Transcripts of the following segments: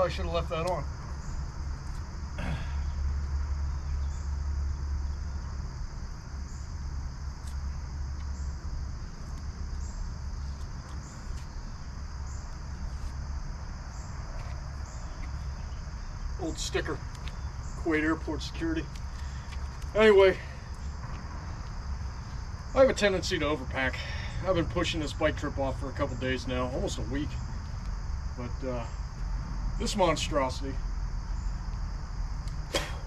Probably should have left that on. Old sticker, Kuwait Airport security. Anyway, I have a tendency to overpack. I've been pushing this bike trip off for a couple days now, almost a week. But this monstrosity,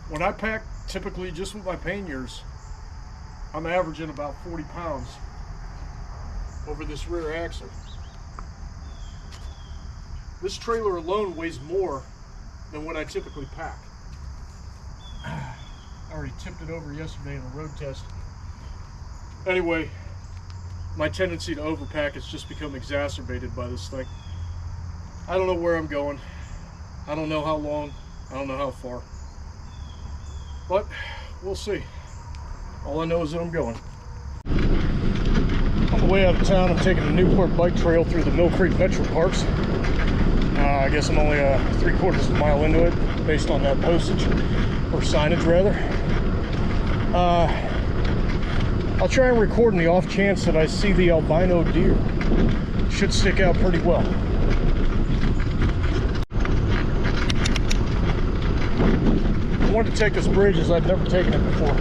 when I pack, typically just with my panniers, I'm averaging about 40 pounds over this rear axle. This trailer alone weighs more than what I typically pack. I already tipped it over yesterday in a road test. Anyway, my tendency to overpack has just become exacerbated by this thing. I don't know where I'm going. I don't know how long. I don't know how far. But we'll see. All I know is that I'm going. On the way out of town, I'm taking the Newport bike trail through the Mill Creek Metro Parks. I guess I'm only 3/4 of a mile into it, based on that postage, or signage rather. I'll try and record in the off chance that I see the albino deer. Should stick out pretty well. I wanted to take this bridge as I've never taken it before.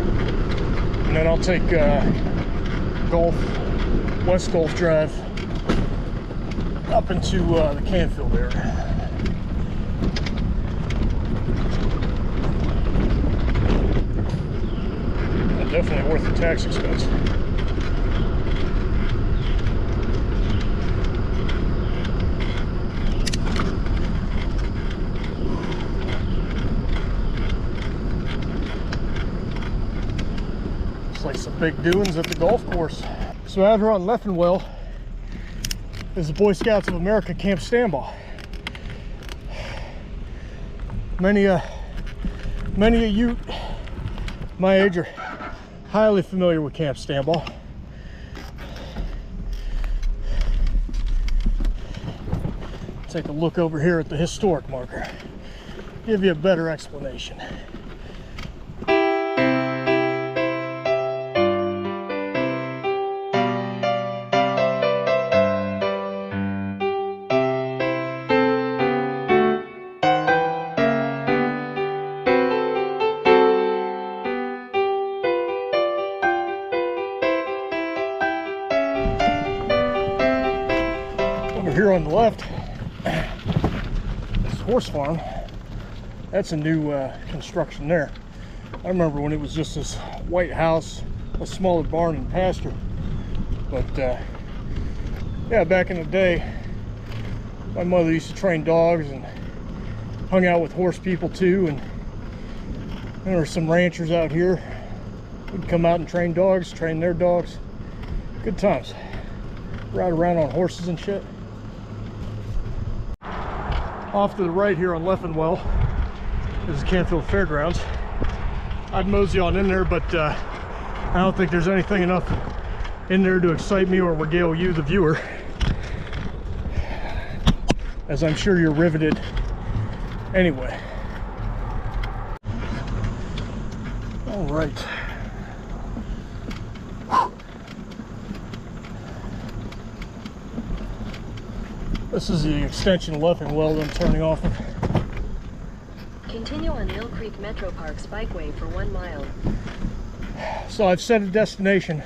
And then I'll take West Gulf Drive up into the Canfield area. Definitely worth the tax expense. Looks like some big doings at the golf course. So out here on Leffenwell is the Boy Scouts of America Camp Standby. Many of you my age are highly familiar with Camp Standby. Take a look over here at the historic marker. Give you a better explanation. Here on the left, this horse farm, that's a new construction there. I remember when it was just this white house, a smaller barn and pasture. But yeah, back in the day, my mother used to train dogs and hung out with horse people too. And there were some ranchers out here who'd come out and train dogs, train their dogs. Good times. Ride around on horses and shit. Off to the right here on Leffenwell is the Canfield Fairgrounds. I'd mosey on in there, but I don't think there's anything enough in there to excite me or regale you, the viewer, as I'm sure you're riveted anyway. All right. This is the extension of Leffenwell that I'm turning off of. Continue on Mill Creek Metro Parks bikeway for 1 mile. So I've set a destination.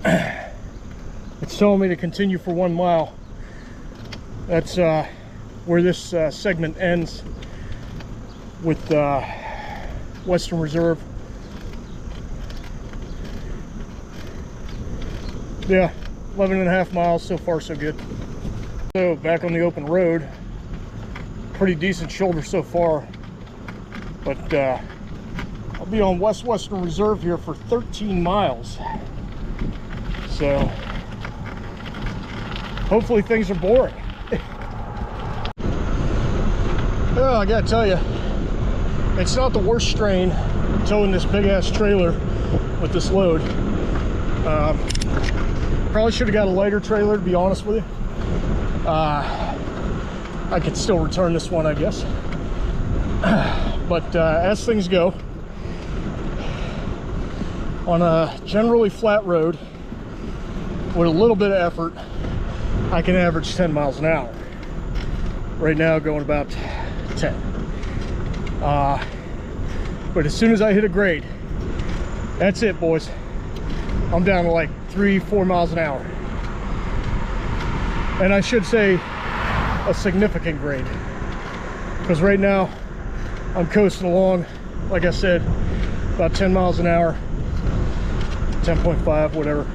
It's telling me to continue for 1 mile. That's where this segment ends with Western Reserve. Yeah, 11.5 miles, so far so good. So back on the open road, pretty decent shoulder so far, but I'll be on Western Reserve here for 13 miles. So hopefully things are boring. Oh, I gotta tell you, it's not the worst strain towing this big ass trailer with this load. Probably should have got a lighter trailer, to be honest with you. I could still return this one, I guess. But as things go, on a generally flat road with a little bit of effort, I can average 10 miles an hour. Right now going about 10. But as soon as I hit a grade, that's it, boys. I'm down to like 3-4 miles an hour. And I should say a significant grade, because right now I'm coasting along, like I said, about 10 miles an hour, 10.5, whatever.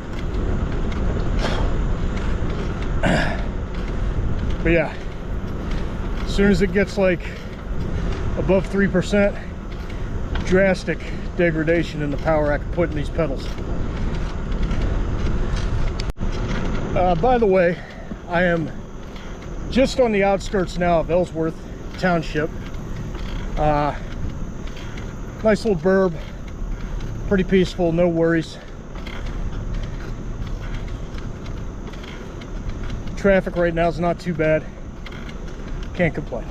But yeah, as soon as it gets like above 3%, drastic degradation in the power I can put in these pedals. By the way, I am just on the outskirts now of Ellsworth Township. Nice little burb, pretty peaceful, no worries. Traffic right now is not too bad, can't complain.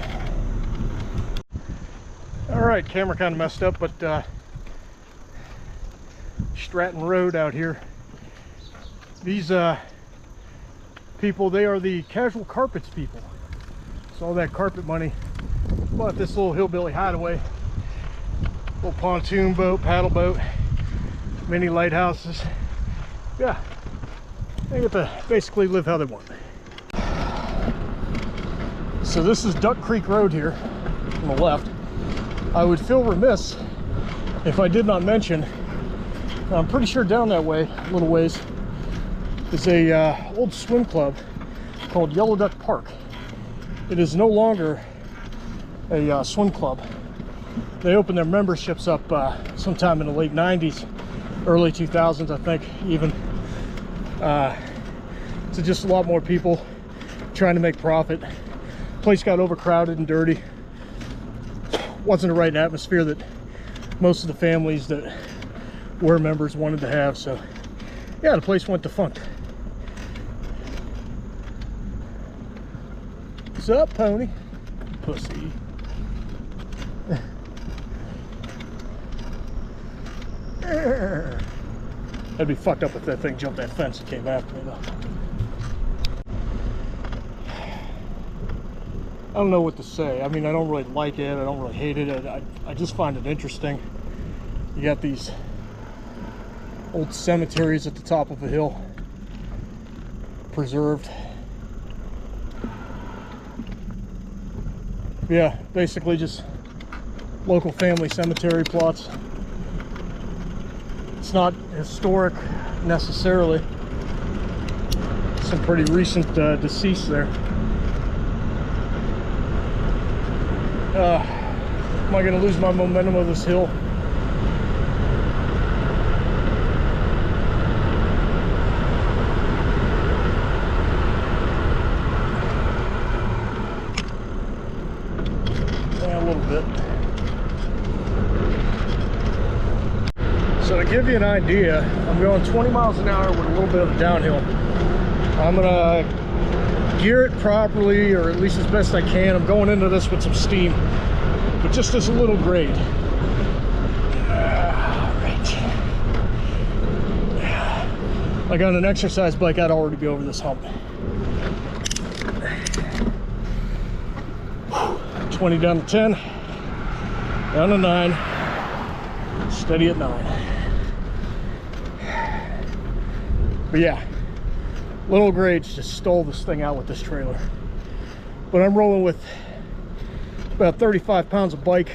All right, camera kind of messed up, but Stratton Road out here. These people, they are the Casual Carpets people. So all that carpet money bought this little hillbilly hideaway, little pontoon boat, paddle boat, mini lighthouses. Yeah, they get to basically live how they want. So this is Duck Creek Road here on the left. I would feel remiss if I did not mention, I'm pretty sure down that way, a little ways, is a old swim club called Yellow Duck Park. It is no longer a swim club. They opened their memberships up sometime in the late 90s, early 2000s, I think, even. So just a lot more people trying to make profit. Place got overcrowded and dirty. Wasn't the right atmosphere that most of the families that were members wanted to have. So yeah, the place went defunct. What's up, pony? Pussy. That'd be fucked up if that thing jumped that fence and came after me, though. I don't know what to say. I mean, I don't really like it. I don't really hate it. I just find it interesting. You got these old cemeteries at the top of a hill, preserved. Yeah, basically just local family cemetery plots. It's not historic necessarily. Some pretty recent deceased there. Am I going to lose my momentum of this hill? Yeah, a little bit. So to give you an idea, I'm going 20 miles an hour with a little bit of a downhill. I'm going to gear it properly, or at least as best I can. I'm going into this with some steam, but just as a little grade. Right. Like on an exercise bike, I'd already be over this hump. 20 down to 10, down to 9, steady at 9. But yeah, little grades just stole this thing out with this trailer. But I'm rolling with about 35 pounds of bike.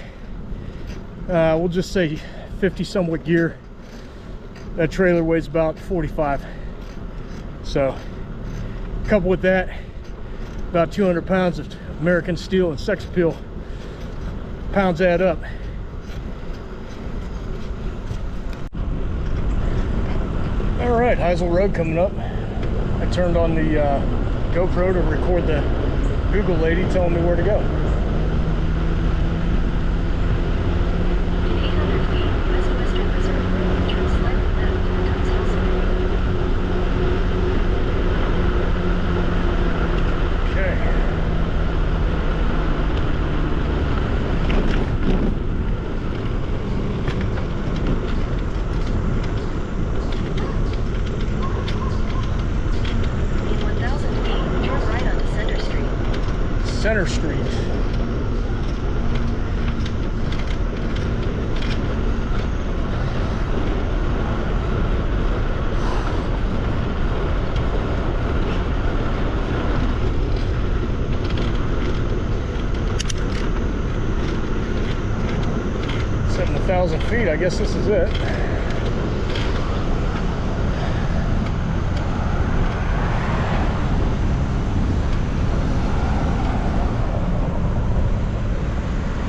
We'll just say 50 somewhat gear. That trailer weighs about 45. So coupled with that, about 200 pounds of American steel and sex appeal. Pounds add up. All right, Heisel Road coming up. I turned on the GoPro to record the Google lady telling me where to go. In 800 feet, West Western Reserve Road, turn slightly left, becomes Heisel Road. Okay. 1,000 feet. I guess this is it.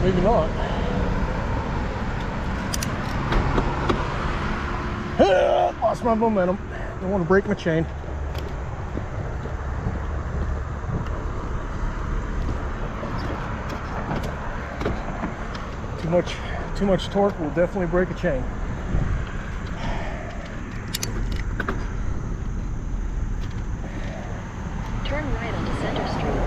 Maybe not. Lost my momentum. Don't want to break my chain. Too much torque will definitely break a chain. Turn right onto Center Street.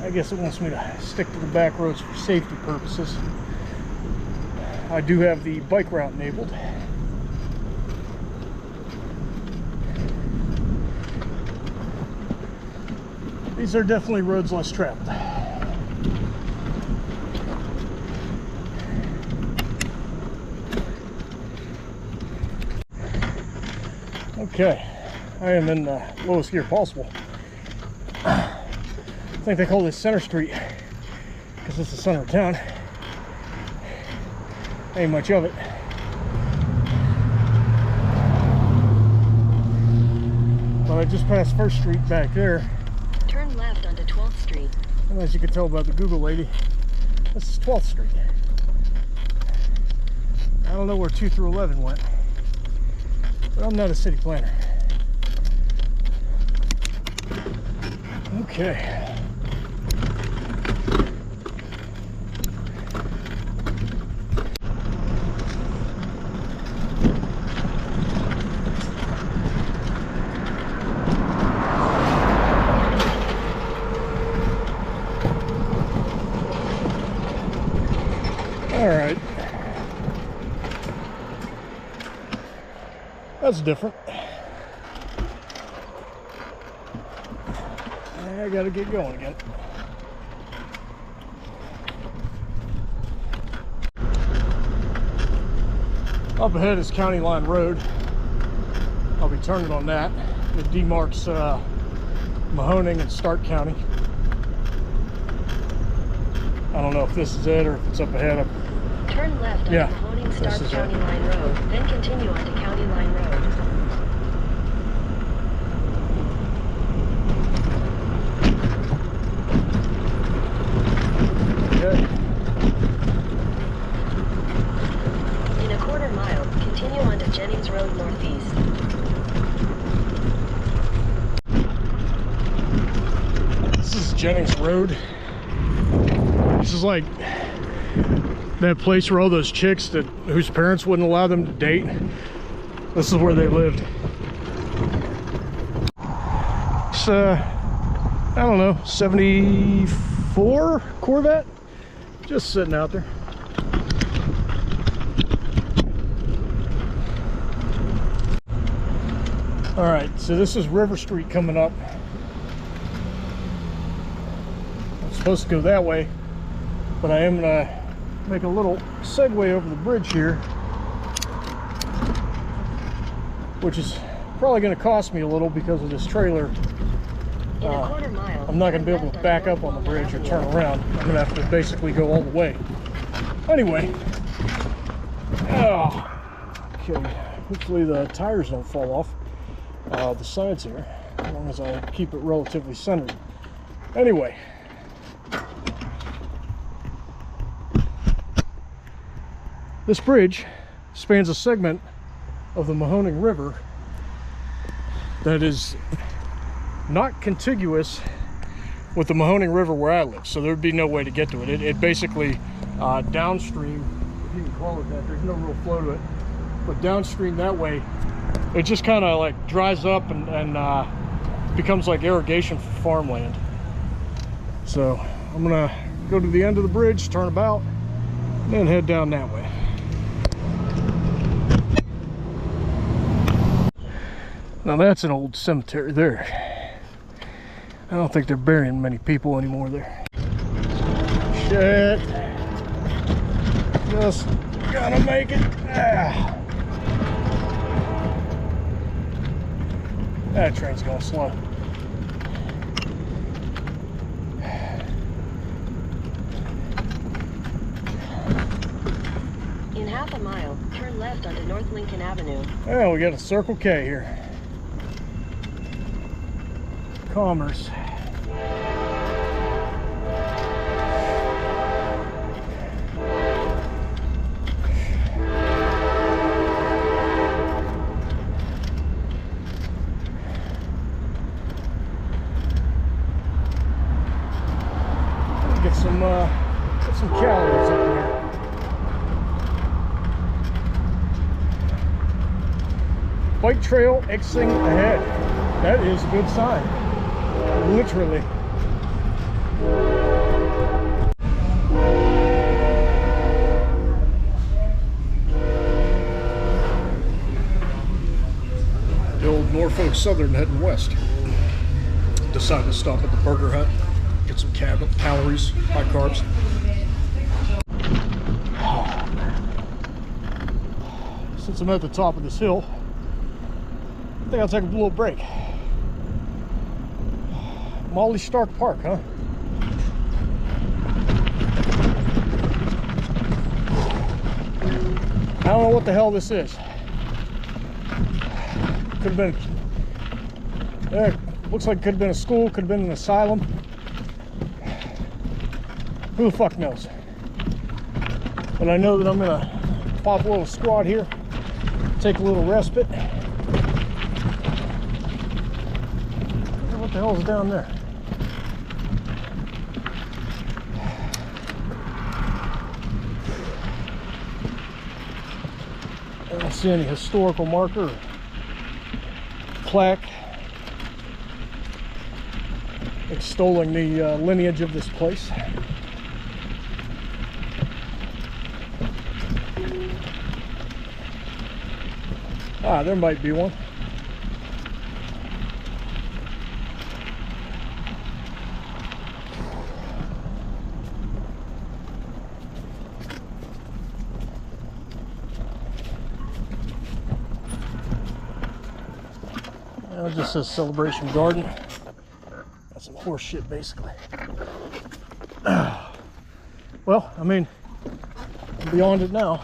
I guess it wants me to stick to the back roads for safety purposes. I do have the bike route enabled. These are definitely roads less traveled. Okay, I am in the lowest gear possible. I think they call this Center Street because it's the center of town. Ain't much of it. But I just passed First Street back there. Turn left onto 12th Street. And as you can tell by the Google lady, this is 12th Street. I don't know where 2 through 11 went, but I'm not a city planner. Okay. All right. That's different. I gotta get going again. Up ahead is County Line Road. I'll be turning on that. It demarks Mahoning and Stark County. I don't know if this is it or if it's up ahead. Turn left onto Mahoning Stark County Line Road, then continue onto County Line Road. Okay. In a quarter mile, continue onto Jennings Road Northeast. This is Jennings Road. This is like that place where all those chicks whose parents wouldn't allow them to date. This is where they lived. It's I don't know, 74 Corvette, just sitting out there. All right, so this is River Street coming up. I'm supposed to go that way, but I am gonna make a little segue over the bridge here, which is probably going to cost me a little because of this trailer. In a quarter mile, I'm not going to be able to back up on the bridge or turn around. I'm going to have to basically go all the way. Anyway, okay, hopefully the tires don't fall off the sides here, as long as I keep it relatively centered. Anyway, this bridge spans a segment of the Mahoning River that is not contiguous with the Mahoning River where I live, so there'd be no way to get to it. It basically downstream, if you can call it that, there's no real flow to it, but downstream that way, it just kind of like dries up and becomes like irrigation for farmland. So I'm gonna go to the end of the bridge, turn about, and then head down that way. Now that's an old cemetery there. I don't think they're burying many people anymore there. Shit. Just gotta make it. That train's going slow. half a mile, turn left onto North Lincoln Avenue. Oh, we got a Circle K here. Commerce. Get some calories up there. Bike trail Xing ahead. That is a good sign. Literally. The old Norfolk Southern heading west. Decided to stop at the Burger Hut. Get some calories, high carbs. Since I'm at the top of this hill, I think I'll take a little break. Molly Stark Park, huh? I don't know what the hell this is. Could have been, looks like it could have been a school, could have been an asylum. Who the fuck knows? But I know that I'm gonna pop a little squat here, take a little respite. What the hell is down there? I don't see any historical marker or plaque extolling the lineage of this place. Ah, there might be one. It just says Celebration Garden. That's some horse shit, basically. Well, I mean, I'm beyond it now.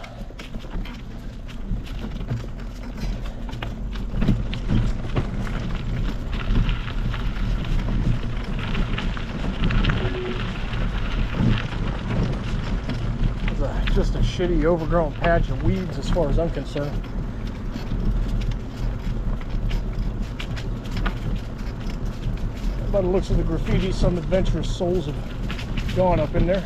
Just a shitty overgrown patch of weeds as far as I'm concerned. By the looks of the graffiti, some adventurous souls have gone up in there.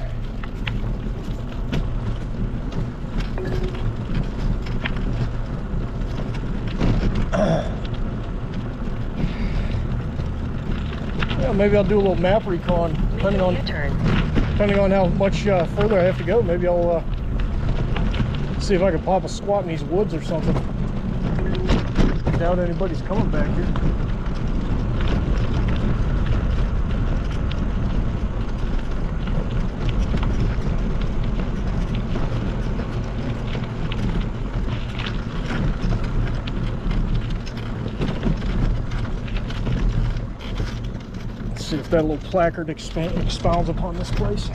Yeah, maybe I'll do a little map recon depending on how much further I have to go. Maybe I'll see if I can pop a squat in these woods or something. Doubt anybody's coming back here. Let's see if that little placard expounds upon this place.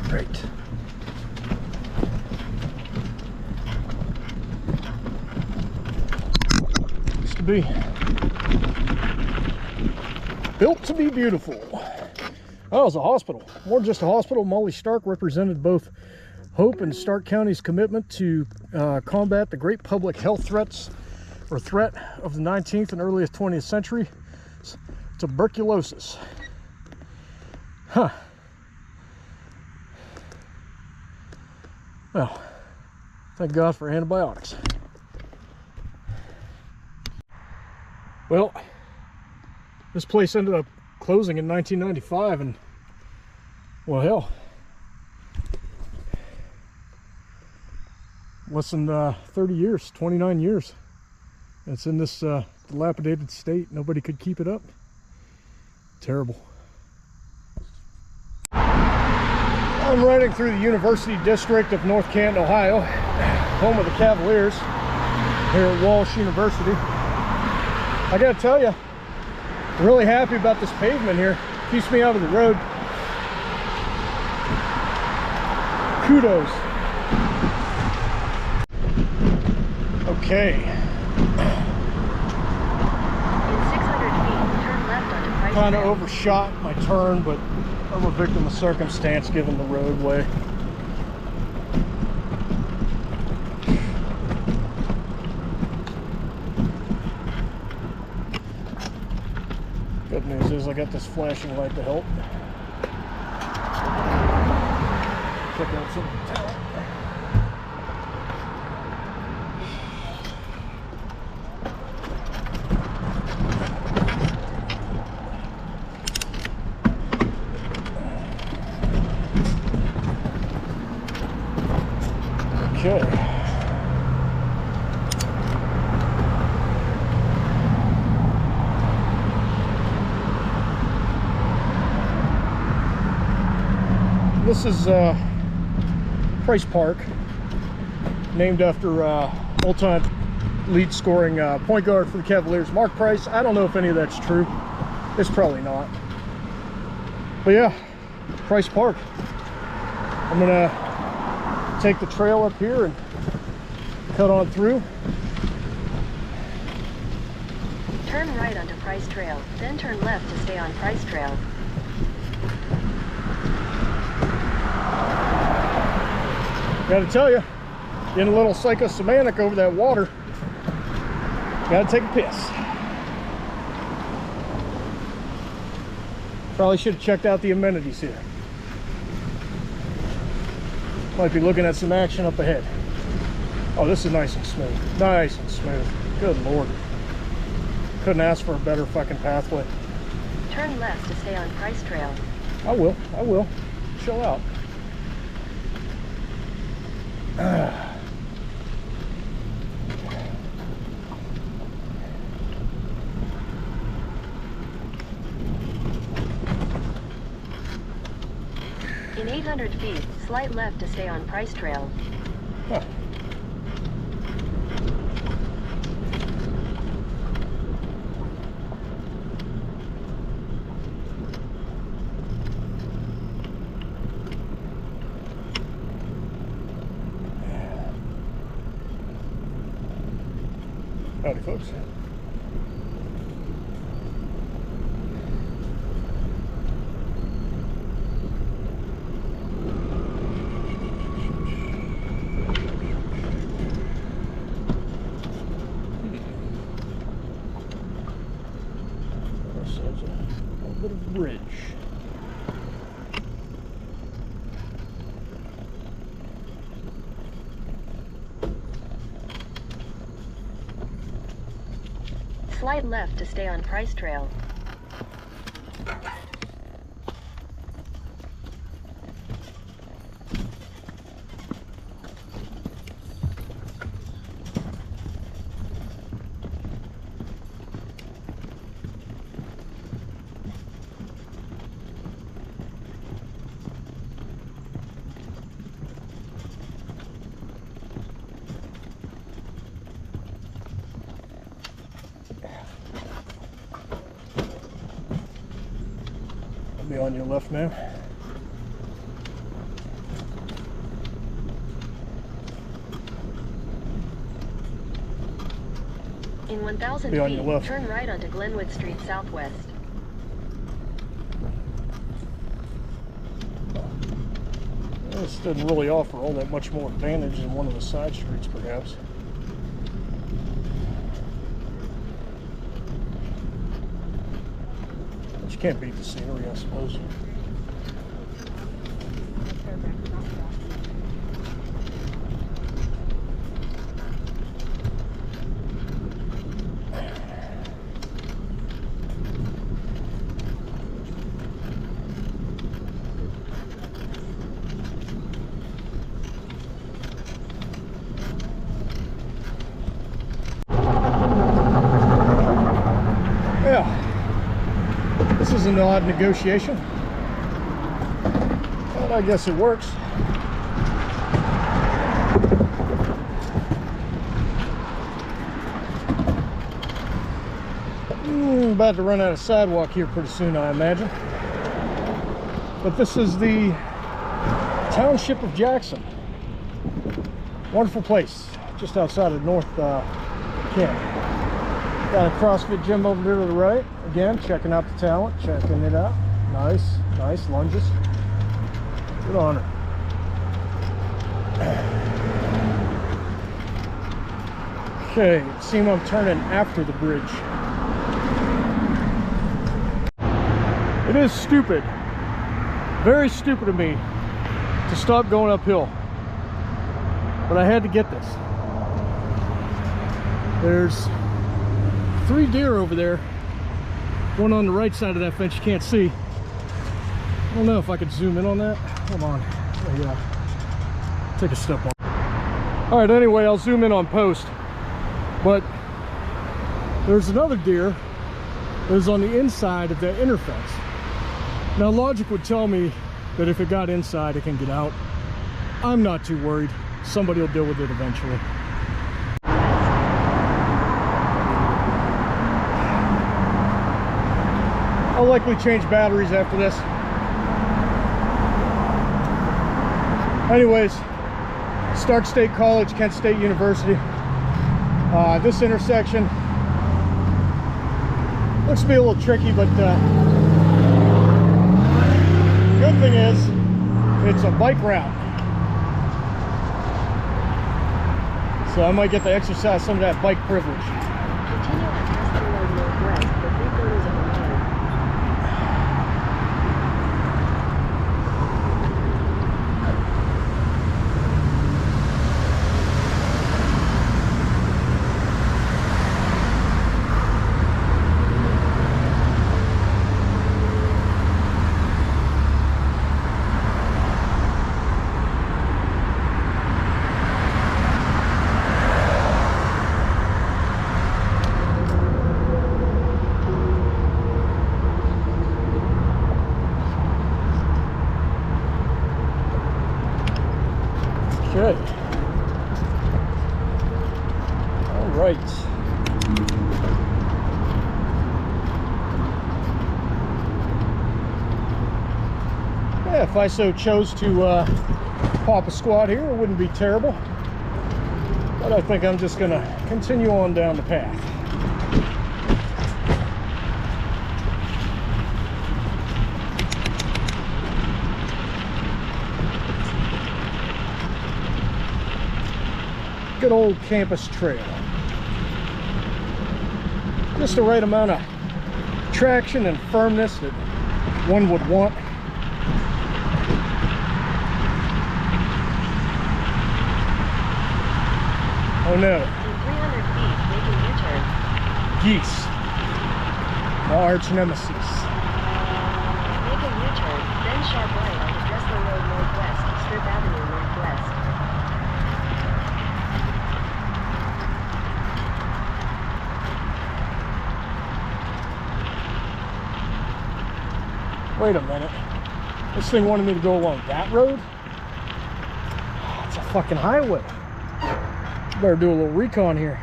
Great. Used to be built to be beautiful. Oh, it was a hospital. More than just a hospital. Molly Stark represented both Hope and Stark County's commitment to combat the great public health threat of the 19th and earliest 20th century, tuberculosis. Huh. Well, thank God for antibiotics. Well, this place ended up closing in 1995, and well, hell, less than 30 years, 29 years. It's in this dilapidated state. Nobody could keep it up. Terrible. I'm riding through the University District of North Canton, Ohio, home of the Cavaliers, here at Walsh University. I gotta tell you, I'm really happy about this pavement here. Keeps me out of the road. Kudos. Okay. In 600 feet, turn left onto Price Kind of Trail. overshot my turn, but I'm a victim of circumstance given the roadway. Good news is I got this flashing light to help. Check out some talent. Okay. This is Price Park, named after all-time lead scoring point guard for the Cavaliers, Mark Price. I don't know if any of that's true. It's probably not. But yeah, Price Park. I'm gonna take the trail up here and cut on through. Turn right onto Price Trail, then turn left to stay on Price Trail. Gotta tell you, getting a little psychosomatic over that water. Gotta take a piss. Probably should have checked out the amenities here. Might be looking at some action up ahead. Oh, this is nice and smooth. Nice and smooth. Good Lord. Couldn't ask for a better fucking pathway. Turn left to stay on Price Trail. I will. Chill out. In 800 feet, slight left to stay on Price Trail. Huh. Howdy, folks. There's a little bit of bridge. Slight left to stay on Price Trail. I'll be on your left now. In 1,000 Be on your feet, left. turn right onto Glenwood Street Southwest. This doesn't really offer all that much more advantage than one of the side streets, perhaps. But you can't beat the scenery, I suppose. Yeah, this is an odd negotiation. But I guess it works. About to run out of sidewalk here pretty soon, I imagine. But this is the township of Jackson. Wonderful place, just outside of North Kent. Got a CrossFit gym over there to the right. Again, checking out the talent, checking it out. Nice, nice lunges. Good on her. Okay, it seems I'm turning after the bridge. It is stupid, very stupid of me to stop going uphill, but I had to get this. There's 3 deer over there, one on the right side of that fence you can't see. I don't know if I could zoom in on that. Hold on, take a step on. All right, anyway, I'll zoom in on post, but there's another deer that is on the inside of that inner fence. Now, logic would tell me that if it got inside, it can get out. I'm not too worried. Somebody will deal with it eventually. I'll likely change batteries after this. Anyways, Stark State College, Kent State University. This intersection looks to be a little tricky, but good thing is, it's a bike route. So I might get to exercise some of that bike privilege. Continue on Western Road Northwest for 3/4 of a mile. Okay. All right. Yeah, if I so chose to pop a squat here, it wouldn't be terrible. But I think I'm just gonna continue on down the path. Good old campus trail. Just the right amount of traction and firmness that one would want. Oh no. In 300 feet, make a U-turn. Geese. My arch nemesis. Make a U-turn, then sharp right onto Dressler Road Northwest, Strip Avenue Northwest. Wait a minute. This thing wanted me to go along that road? It's a fucking highway. Better do a little recon here.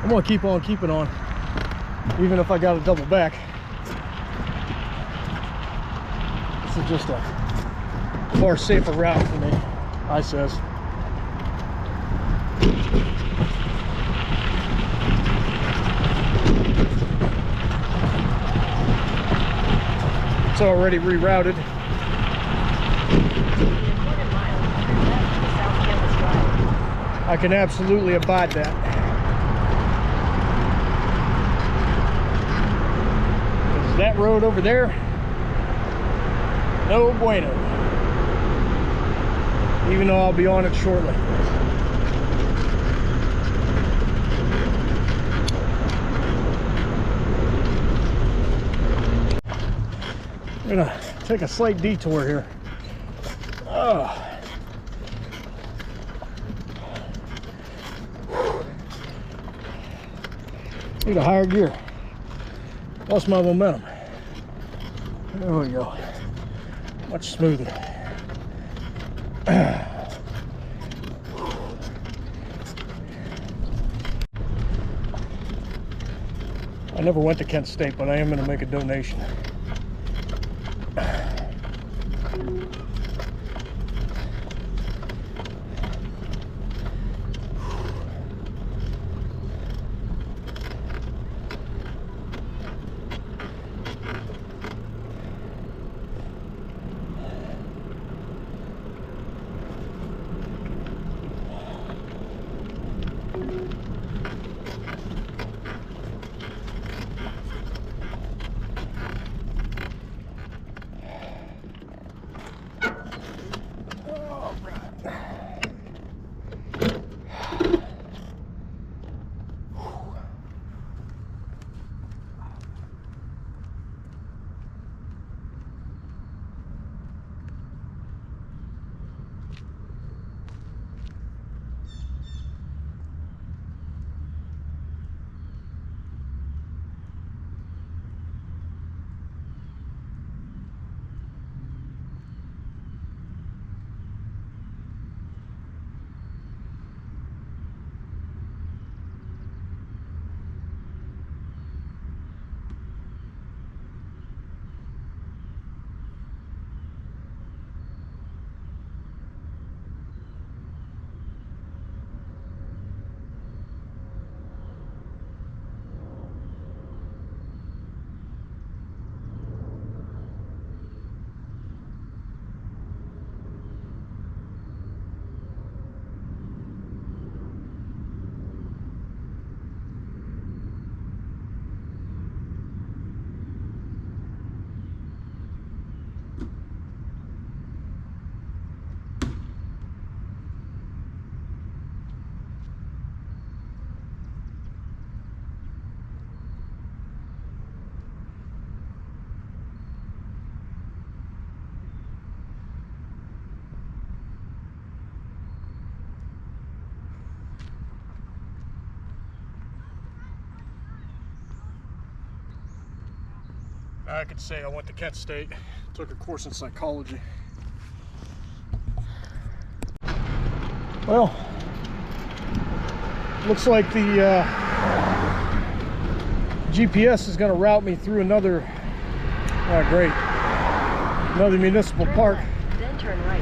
I'm gonna keep on keeping on, even if I gotta double back. This is just a far safer route for me, I says. It's already rerouted. I can absolutely abide that. That road over there, no bueno. Even though I'll be on it shortly. I'm gonna take a slight detour here. Need a higher gear. Lost my momentum. There we go. Much smoother. I never went to Kent State, but I am going to make a donation. I could say I went to Kent State, took a course in psychology. Well, looks like the GPS is going to route me through another, great, another municipal park. Left, then turn right.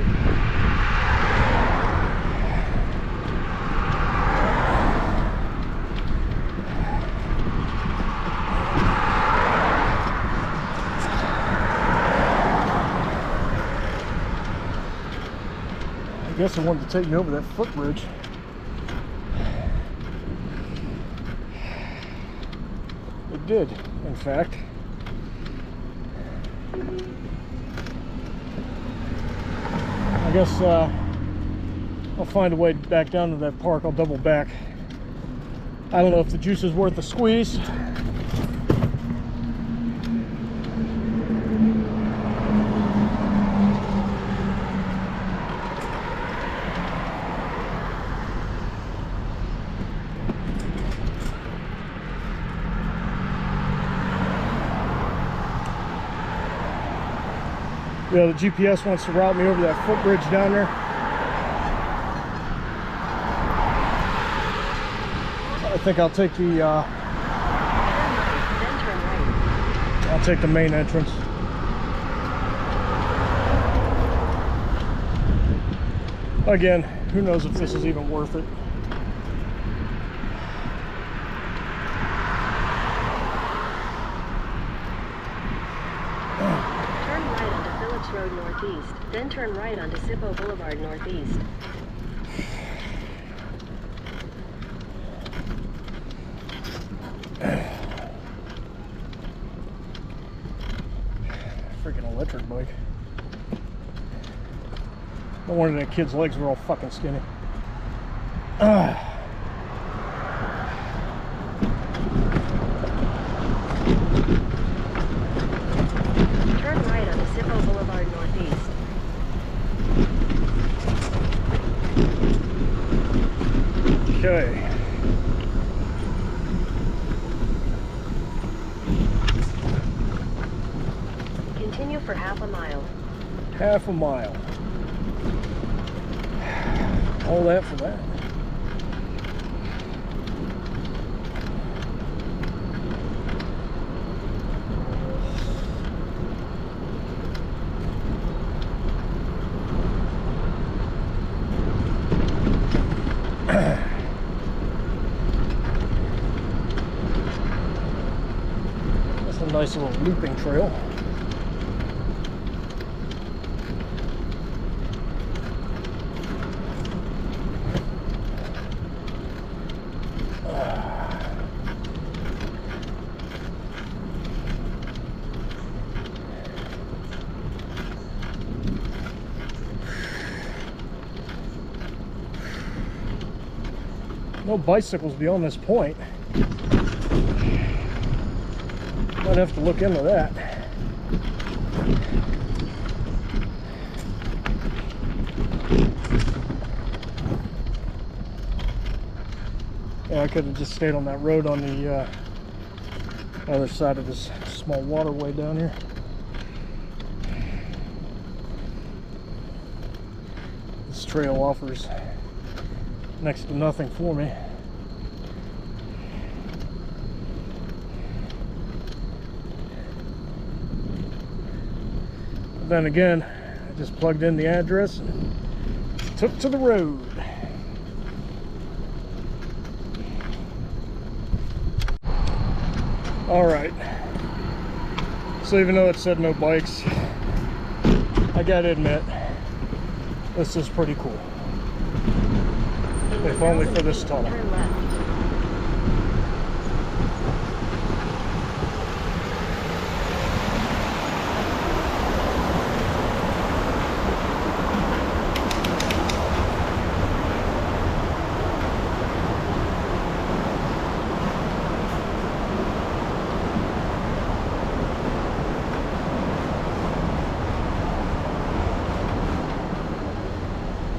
I guess it wanted to take me over that footbridge. It did, in fact. I guess I'll find a way back down to that park. I'll double back. I don't know if the juice is worth the squeeze. Yeah, the GPS wants to route me over that footbridge down there. I think I'll take the I'll take the main entrance. Again, who knows if this is even worth it. Road northeast, then turn right onto Sippo Boulevard northeast. Freaking electric bike. No wonder that kid's legs were all fucking skinny. Turn right onto Sippo Boulevard northeast. Okay. a mile. Half a mile. All that for that. That's a nice little looping trail. No bicycles beyond this point. Might have to look into that. Yeah, I could have just stayed on that road on the other side of this small waterway down here. This trail offers next to nothing for me. But then again, I just plugged in the address and took to the road. Alright, so even though it said no bikes, I gotta admit, this is pretty cool. If only for this tunnel. Turn left.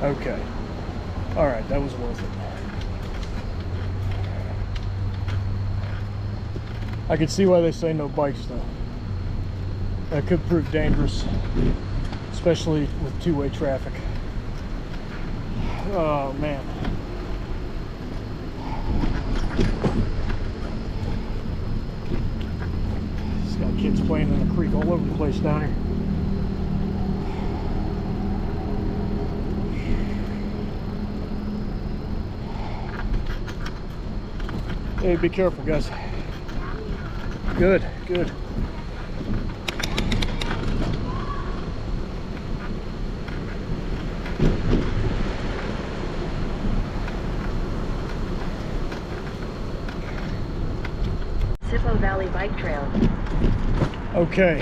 Okay. Alright, that was worth it. I can see why they say no bikes though. That could prove dangerous, especially with two-way traffic. Oh man. It's got kids playing in the creek all over the place down here. Hey, be careful, guys. Good, good. Sippo Valley Bike Trail. Okay,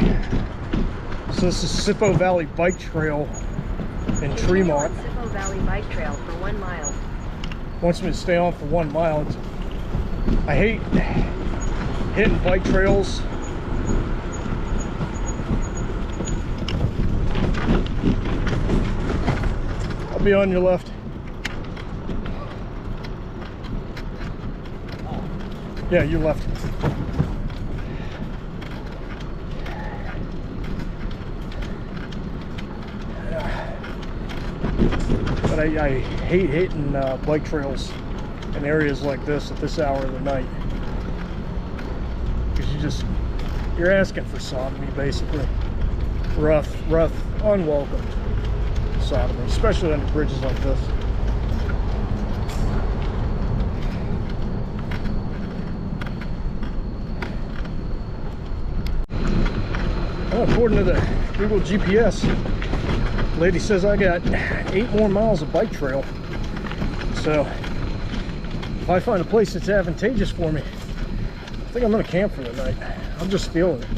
so this is Sippo Valley Bike Trail in Continue Tremont. on Sippo Valley Bike Trail for 1 mile. Wants me to stay on for 1 mile. I hate hitting bike trails. I'll be on your left. Yeah, you left. But I hate hitting bike trails in areas like this at this hour of the night, because you're asking for sodomy, basically. Rough, unwelcome sodomy, especially under bridges like this. Well, according to the Google GPS, lady says I got 8 more miles of bike trail. So if I find a place that's advantageous for me, I think I'm gonna camp for the night. I'm just feeling it.